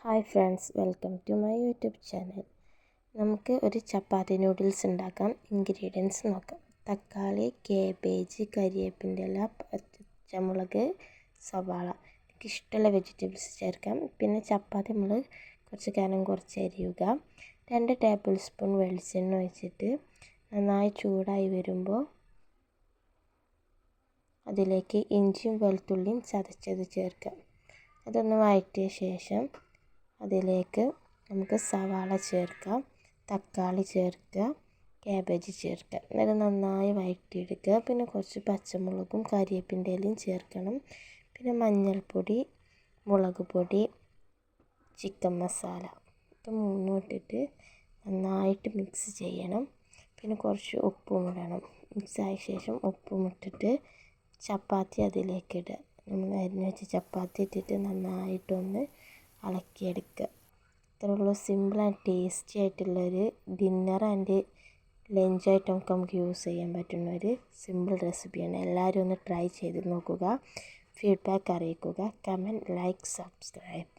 Hi friends, welcome to my YouTube channel. നമുക്ക് ഒരു ചപ്പാത്തി noodles ഉണ്ടാക്കാം. ഇൻഗ്രീഡിയൻസ് നോക്കാം. തക്കാളി, കേബേജ്, കരിവേപ്പിൻ്റെ ഇല, പച്ചമുളക്, സവാള. എനിക്ക് ഇഷ്ടമുള്ള വെജിറ്റബിൾസ് ചേർക്കാം. പിന്നെ ചപ്പാത്തി നമ്മൾ കുറച്ച് കനം കുറച്ച് അരിയുക. 2 ടേബിൾ സ്പൂൺ വെളിച്ചെണ്ണ ഒഴിച്ചിട്ട് നന്നായി ചൂടായി വരുമ്പോൾ അതിലേക്ക് ഇഞ്ചിയും വെളുത്തുള്ളിയും ചതച്ചത് ചേർക്കാം. അതൊന്ന് വഴറ്റിയ ശേഷം അതിലേക്ക് നമുക്ക് സവാള ചേർക്കാം, തക്കാളി ചേർക്കുക, കാബേജ് ചേർക്കുക. എന്നിട്ട് നന്നായി വഴറ്റിയെടുക്കുക. പിന്നെ കുറച്ച് പച്ചമുളകും കരിവേപ്പിൻ്റെ ഇലയും ചേർക്കണം. പിന്നെ മഞ്ഞൾപ്പൊടി, മുളക് പൊടി, ചിക്കൻ മസാല, ഇത് മൂന്നും ഇട്ടിട്ട് നന്നായിട്ട് മിക്സ് ചെയ്യണം. പിന്നെ കുറച്ച് ഉപ്പും ഇടണം. മിക്സായ ശേഷം ഉപ്പും ഇട്ടിട്ട് ചപ്പാത്തി അതിലേക്ക് ഇടുക. നമ്മൾ അരിഞ്ഞ് വെച്ച് ചപ്പാത്തി ഇട്ടിട്ട് നന്നായിട്ടൊന്ന് ഇളക്കിയെടുക്കുക. ഇത്രയുള്ളൂ. സിമ്പിൾ ആൻഡ് ടേസ്റ്റി ആയിട്ടുള്ളൊരു ഡിന്നർ ആൻഡ് ലഞ്ച് ആയിട്ടൊക്കെ നമുക്ക് യൂസ് ചെയ്യാൻ പറ്റുന്ന ഒരു സിമ്പിൾ റെസിപ്പിയാണ്. എല്ലാവരും ഒന്ന് ട്രൈ ചെയ്ത് നോക്കുക. ഫീഡ്ബാക്ക് അറിയിക്കുക. Comment, like, subscribe.